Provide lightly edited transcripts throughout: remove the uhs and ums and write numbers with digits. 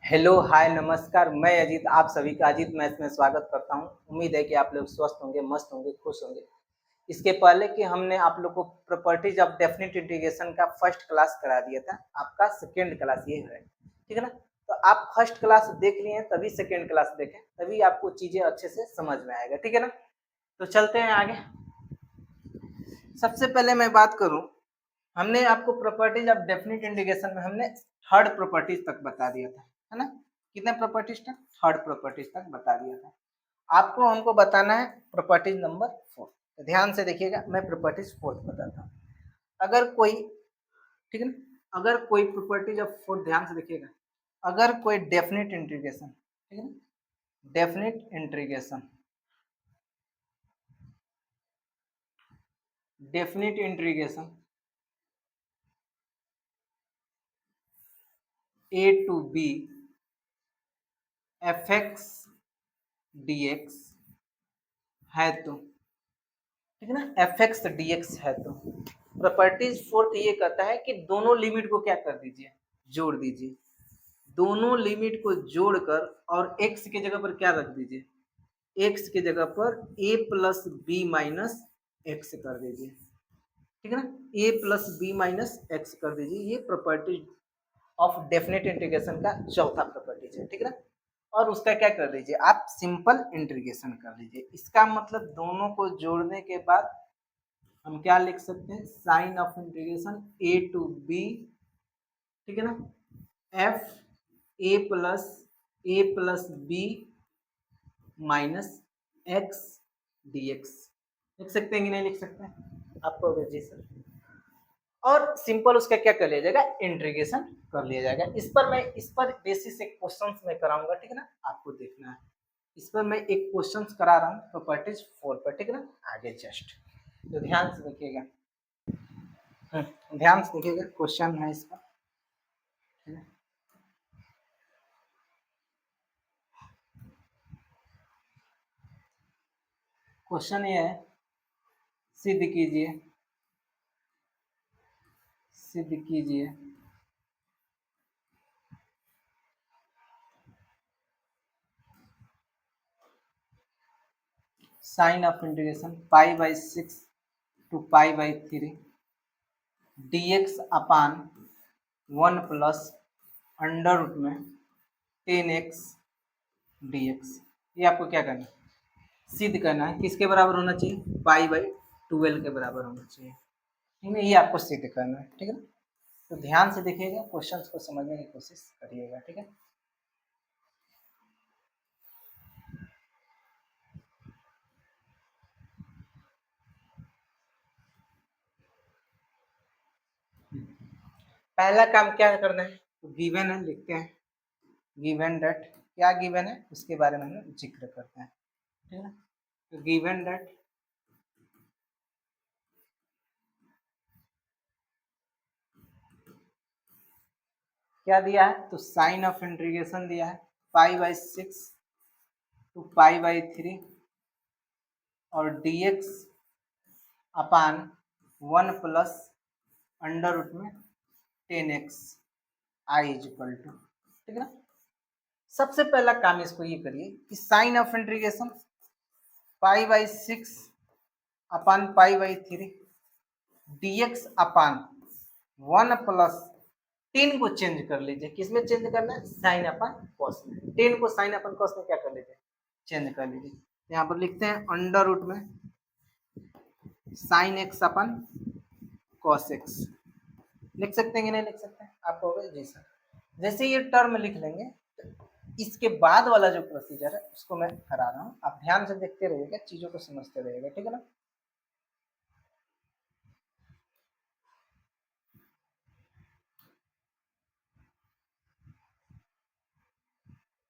Hello, हाय, नमस्कार। मैं अजीत, आप सभी का अजीत मैथ्स में स्वागत करता हूं। उम्मीद है कि आप लोग स्वस्थ होंगे, मस्त होंगे, खुश होंगे। इसके पहले कि हमने आप लोग को प्रॉपर्टीज ऑफ डेफिनेट इंटीग्रेशन का फर्स्ट क्लास करा दिया था, आपका सेकेंड क्लास ये है, ठीक है ना। तो आप फर्स्ट क्लास देख लिए तभी सेकेंड क्लास देखें, तभी आपको चीजें अच्छे से समझ में आएगा, ठीक है ना। तो चलते हैं आगे। सबसे पहले मैं बात करूं, हमने आपको प्रॉपर्टीज ऑफ डेफिनेट इंटीग्रेशन में हमने थर्ड प्रॉपर्टीज तक बता दिया था, है ना। कितने प्रॉपर्टीज तक? थर्ड प्रॉपर्टीज तक बता दिया था। आपको हमको बताना है प्रॉपर्टीज नंबर 4। तो ध्यान से देखिएगा, मैं प्रॉपर्टीज 4 बताता हूँ। अगर कोई, ठीक है ना, अगर कोई प्रॉपर्टीज ऑफ 4, ध्यान से देखिएगा, अगर कोई डेफिनेट इंटीग्रेशन, ठीक है ना, definite integration, definite integration a to b fx dx है तो, ठीक है ना, fx dx है तो प्रॉपर्टीज फोर्थ ये कहता है कि दोनों लिमिट को क्या कर दीजिए, जोड़ दीजिए। दोनों लिमिट को जोड़कर और x की जगह पर क्या रख दीजिए, x की जगह पर a plus b minus x कर दीजिए, ठीक है ना। a plus b minus x कर दीजिए। ये प्रॉपर्टी ऑफ डेफिनेट इंटीग्रेशन का चौथा प्रॉपर्टीज है, ठीक है ना। और उसका क्या कर दीजिए, आप सिंपल इंटीग्रेशन कर लीजिए। इसका मतलब दोनों को जोड़ने के बाद हम क्या लिख सकते हैं, sine of integration a to b, ठीक है ना, f a plus b minus x dx। लिख सकते हैं कि नहीं लिख सकते हैं? आपको जी सर। और सिंपल उसका क्या कर लिया जाएगा, इंटीग्रेशन कर लिया जाएगा। इस पर बेसिस एक क्वेश्चंस मैं कराऊंगा, ठीक है ना, आपको देखना है। इस पर मैं एक क्वेश्चंस करा रहा हूँ प्रॉपर्टीज 4 पर, ठीक है ना, आगे जस्ट। तो ध्यान से देखिएगा, ध्यान से देखिएगा, क्वेश्चन है इस पर, ठीक है। क्वेश्चन ये है, सिद्ध कीजिए, सिद्ध कीजिए sine of integration pi by 6 to pi by 3 dx upon 1 plus under root में 10x dx। ये आपको क्या करना है, सिद्ध करना है। किसके बराबर होना चाहिए, पाई बाई 12 के बराबर होना चाहिए, ठीक है। ये आपको सिद्ध करना है, ठीक है ना। तो ध्यान से देखिएगा, क्वेश्चंस को समझने की कोशिश करिएगा, ठीक है। पहला काम क्या करना है, तो गिवन है लिखते हैं, गिवन डेट क्या गिवन है उसके बारे में हम जिक्र करते हैं, ठीक है ना। तो गिवन डेट क्या दिया है, तो साइन ऑफ इंटीग्रेशन दिया है pi by 6 to pi by 3 और dx upon 1 plus under root में 10x i is equal to, ठीक है ना। सबसे पहला काम इसको ये करिए कि sine of integration pi by 6 upon pi by 3 dx upon 1 plus 10 को चेंज कर लीजिए। किसमें चेंज करना है, साइन अपन कॉस में। 10 को साइन अपन कॉस में क्या कर लीजिए, चेंज कर लीजिए। यहाँ पर लिखते हैं अंडर रूट में sine x upon cos x. लिख सकते हैं कि नहीं लिख सकते हैं, आप कहोगे जी सर। जैसे ये टर्म लिख लेंगे, इसके बाद वाला जो प्रोसीजर है उसको मैं करा रहा हूँ, आप ध्यान से देखते रहिएगा, चीजों को समझते रहिएगा, ठीक है ना।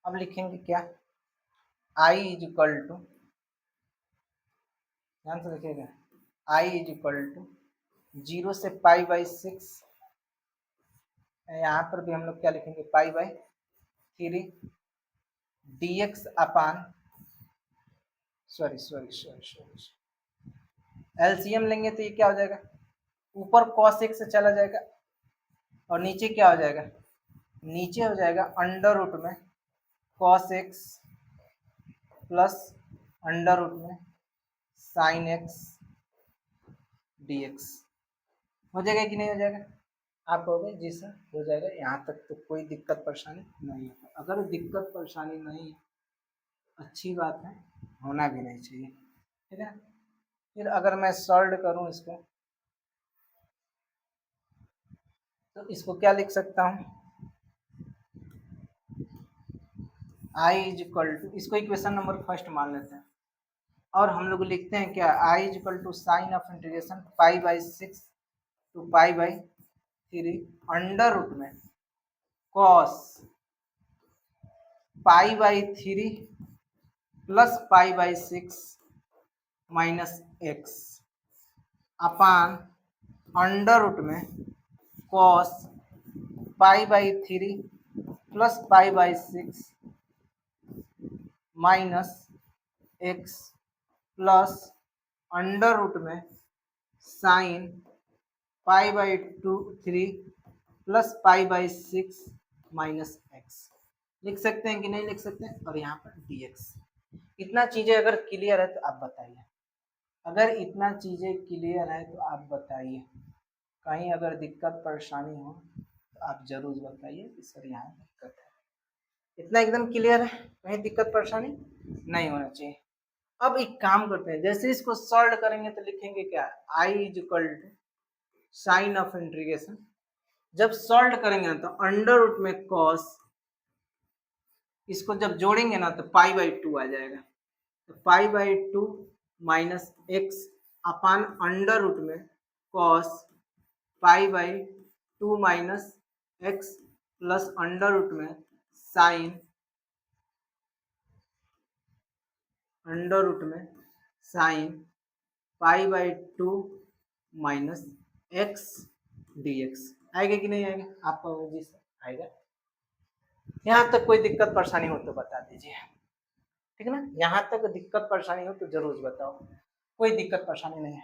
अब लिखेंगे क्या, आई इज इक्वल टू, ध्यान से देखिएगा, आई इज इक्वल टू 0 से पाई बाई 6, यहाँ पर भी हम लोग क्या लिखेंगे, पाई by 3 dx upon, sorry LCM लेंगे तो ये क्या हो जाएगा, ऊपर cos x से चला जाएगा और नीचे क्या हो जाएगा, नीचे हो जाएगा अंडर रूट में cos x plus under root में साइन एक्स dx। हो जाएगा कि नहीं हो जाएगा? आप कहोगे जी सर हो जाएगा, यहाँ तक तो कोई दिक्कत परेशानी नहीं है। अगर दिक्कत परेशानी नहीं है, अच्छी बात है, होना भी नहीं चाहिए, ठीक है। फिर अगर मैं सॉल्व करूँ इसको, तो इसको क्या लिख सकता हूँ, आई इज इक्वल टू, इसको इक्वेशन नंबर फर्स्ट मान लेते हैं, और हम लोग लिखते हैं क्या, I is equal to sine of integration pi by 6 to pi by 3 under root में cos pi by 3 plus pi by 6 minus x upon under root में cos pi by 3 plus pi by 6 minus x plus under root में sine pi by 3 plus pi by 6 minus x. लिख सकते हैं कि नहीं लिख सकते हैं? और यहाँ पर dx। इतना चीजें अगर क्लियर है तो आप बताइए, अगर इतना चीजें क्लियर है तो आप बताइए, कहीं अगर दिक्कत परेशानी हो तो आप जरूर बताइए कि सर यहाँ दिक्कत है। इतना एकदम क्लियर है, कहीं दिक्कत परेशानी नहीं होना चाहिए। अब एक काम करते हैं, जैसे इसको सॉल्व करेंगे तो लिखेंगे क्या, I is equal to sine of integration, जब सॉल्व करेंगे ना तो अंडर रूट में कॉस, इसको जब जोड़ेंगे ना तो पाई बाई 2 आ जाएगा, तो pi by 2 minus x upon under root में cos pi by 2 minus x plus under root में साइन अंडर रूट में sine pi by 2 minus x dx। आएगा कि नहीं आएगा? आपका जी सर आएगा। यहाँ तक कोई दिक्कत परेशानी हो तो बता दीजिए, ठीक है ना। यहाँ तक दिक्कत परेशानी हो तो जरूर बताओ, कोई दिक्कत परेशानी नहीं है।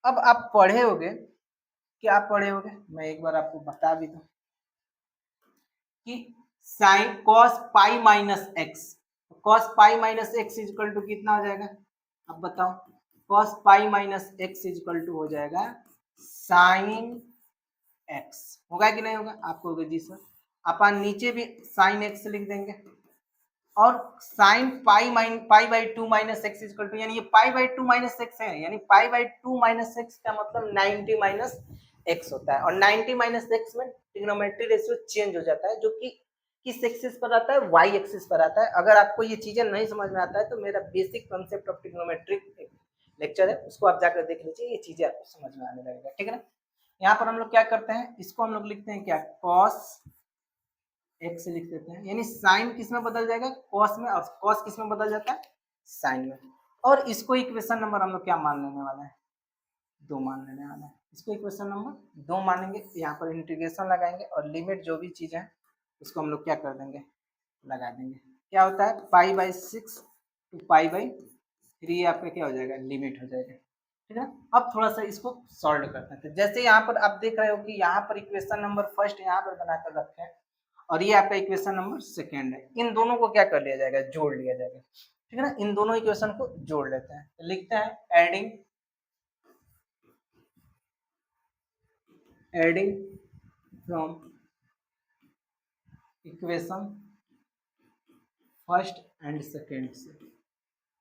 अब आप पढ़े होगे, क्या पढ़े होगे, मैं एक बार आपको बता भी दूं कि sine cos pi minus x, cos pi minus x is equal to कितना हो जाएगा, अब बताओ। Cos pi minus x is equal to हो जाएगा साइन एक्स, होगा कि नहीं होगा? आपको होगा जी सर। अपन नीचे भी साइन एक्स लिख देंगे, और sine pi by 2 minus x equal to, यानी ये पाई बाई 2 माइनस एक्स है, यानी पाई बाई 2 माइनस एक्स का मतलब 90 माइनस एक्स होता है, और 90 माइनस एक्स में ट्रिग्नोमेट्री रेशियो चेंज हो जाता है, जो कि किस एक्सिस पर आता है, वाई एक्सिस पर आता है। अगर आपको ये चीजें नहीं समझ में आता है तो मेरा basic concept of trigonometric lecture है, उसको आप जाकर देख लीजिए, ये चीजें आपको समझ में आने लगेगा, ठीक है ना। यहाँ पर हम लोग क्या करते हैं, इसको हम लोग लिखते हैं क्या, कॉस एक्स लिख देते हैं, यानी साइन किस में बदल जाएगा, कॉस में, और कॉस किस में बदल जाता है, साइन में। और इसको इक्वेशन नंबर हम लोग क्या मान लेने वाला है, 2 मान लेने वाला है। इसको इक्वेशन नंबर 2 मानेंगे, यहाँ पर इंटीग्रेशन लगाएंगे और लिमिट जो भी चीज है उसको हम लोग क्या कर देंगे, लगा देंगे। क्या होता है, pi by 6 to pi by 3 आपका क्या हो जाएगा, लिमिट हो जाएगा, ठीक है। अब थोड़ा सा इसको सॉल्व करते हैं। तो जैसे यहाँ पर आप देख रहे हो कि यहाँ पर इक्वेशन नंबर फर्स्ट यहाँ पर बनाकर रखे हैं, और ये आपका इक्वेशन नंबर सेकेंड है। इन दोनों को क्या कर लिया जाएगा, जोड़ लिया जाएगा, ठीक है ना। इन दोनों इक्वेशन को जोड़ लेते हैं, तो लिखते हैं adding from equation first and second से।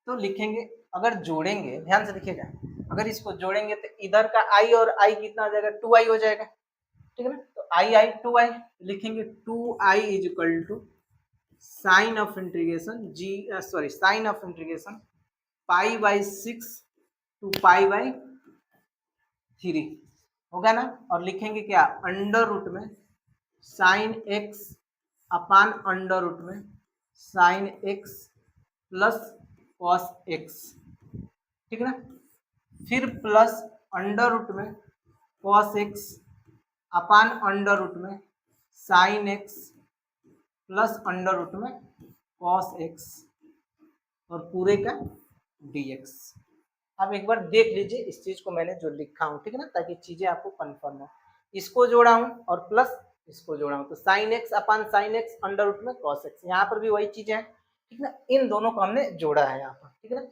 तो लिखेंगे, अगर जोड़ेंगे, ध्यान से देखिएगा, अगर इसको जोड़ेंगे तो इधर का आई और आई कितना हो जाएगा, 2i हो जाएगा, ठीक है ना। तो आई 2i लिखेंगे, 2i is equal to sine of integration sine of integration pi by 6 to pi by 3 होगा ना। और लिखेंगे क्या, अंडर रूट में sine x upon under root में sine x plus cos x, ठीक है ना। फिर प्लस अंडर रूट में cos x upon under root में sine x plus under root में कॉस एक्स, और पूरे का dx। आप एक बार देख लीजिए इस चीज को मैंने जो लिखा हूं, ठीक है ना, ताकि चीजें आपको कंफर्म हो। इसको जोड़ा हूं और प्लस इसको जोड़ा हूँ तो sine x upon sine x under root में कॉस एक्स, यहाँ पर भी वही चीजें हैं, ठीक ना। इन दोनों को हमने जोड़ा है यहाँ पर, ठीक है ना।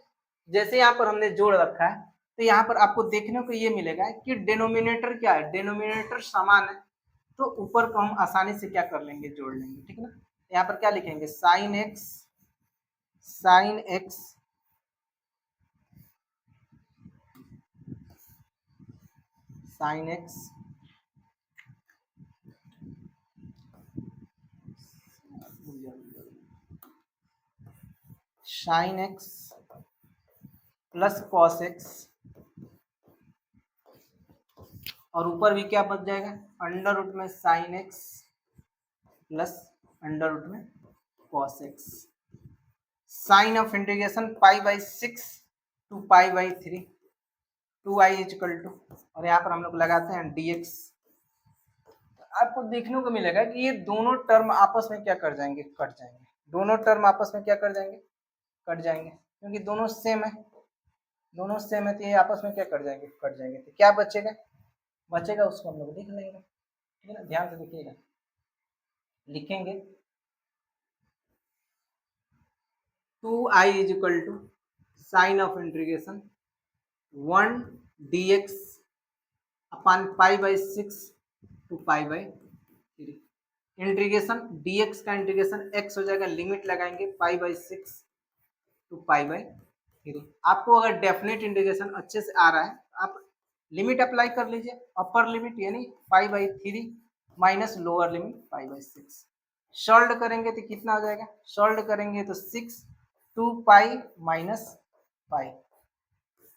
जैसे यहाँ पर हमने जोड़ रखा है तो यहाँ पर आपको देखने को ये मिलेगा कि डिनोमिनेटर क्या है, डिनोमिनेटर समान है, तो ऊपर को हम आसानी से क्या कर लेंगे, जोड़ लेंगे, ठीक है ना। यहाँ पर क्या लिखेंगे, sine x sine x sine x plus cos x, और ऊपर भी क्या बच जाएगा, अंडर रूट में sine x plus under root में cos x, sine of integration pi by 6 to pi by 3 two I is equal to, और यहाँ पर हम लोग लगाते हैं dx। आपको देखने को मिलेगा कि ये दोनों टर्म आपस में क्या कर जाएंगे, कट जाएंगे, दोनों टर्म आपस में क्या कर जाएंगे, कट जाएंगे, क्योंकि दोनों सेम है, दोनों सेम है तो ये आपस में क्या कर जाएंगे, कट जाएंगे, तो क्या बचेगा, बचेगा उसको हम लोग लिख लेंगे, ठीक है ना। ध्यान से देखिएगा, लिखेंगे 2i is equal to sine of integration 1 dx upon pi by 6 to pi by 3, integration dx का इंटीग्रेशन x हो जाएगा, लिमिट लगाएंगे pi by 6 to pi by 3। आपको अगर डेफिनेट इंटीग्रेशन अच्छे से आ रहा है आप लिमिट अप्लाई कर लीजिए, अपर लिमिट यानी पाई by 3 minus lower limit pi by 6, solve करेंगे तो कितना हो जाएगा, सॉल्व करेंगे तो 6 2 पाई माइनस पाई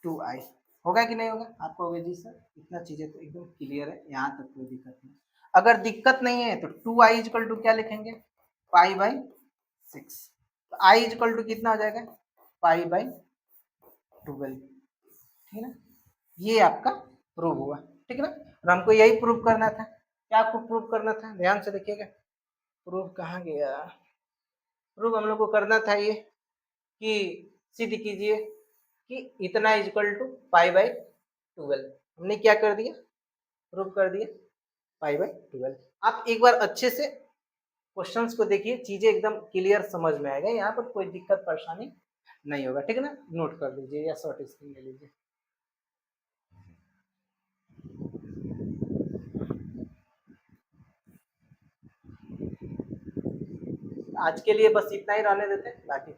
2i, होगा कि नहीं होगा, आपको होगा जी सर, इतना चीजें तो एकदम क्लियर है, यहाँ तक कोई दिक्कत नहीं। अगर दिक्कत नहीं है तो 2i इजकल टू क्या लिखेंगे, पाई बाई 6, तो i इजकल टू कितना हो जाएगा, पाई बाई 12, ठीक है ना। ये आपका प्रूव हुआ, ठीक है ना, और हमको यही प्रूव करना था, क्या आपको प्रूव करना था, ध्यान से देखिएगा, प्रूव कहाँ गया, प्रूव हम लोग को करना था ये कि सिद्ध कीजिए कि इतना इजकल टू पाई बाई 12, हमने क्या कर दिया, प्रूव कर दिया पाई बाई 12। आप एक बार अच्छे से क्वेश्चंस को देखिए, चीजें एकदम क्लियर समझ में आएगा, यहाँ पर कोई दिक्कत परेशानी नहीं होगा, ठीक है ना, नोट कर लीजिए या शॉर्ट स्क्रीन ले लीजिए। आज के लिए बस इतना ही रहने देते हैं, बाकी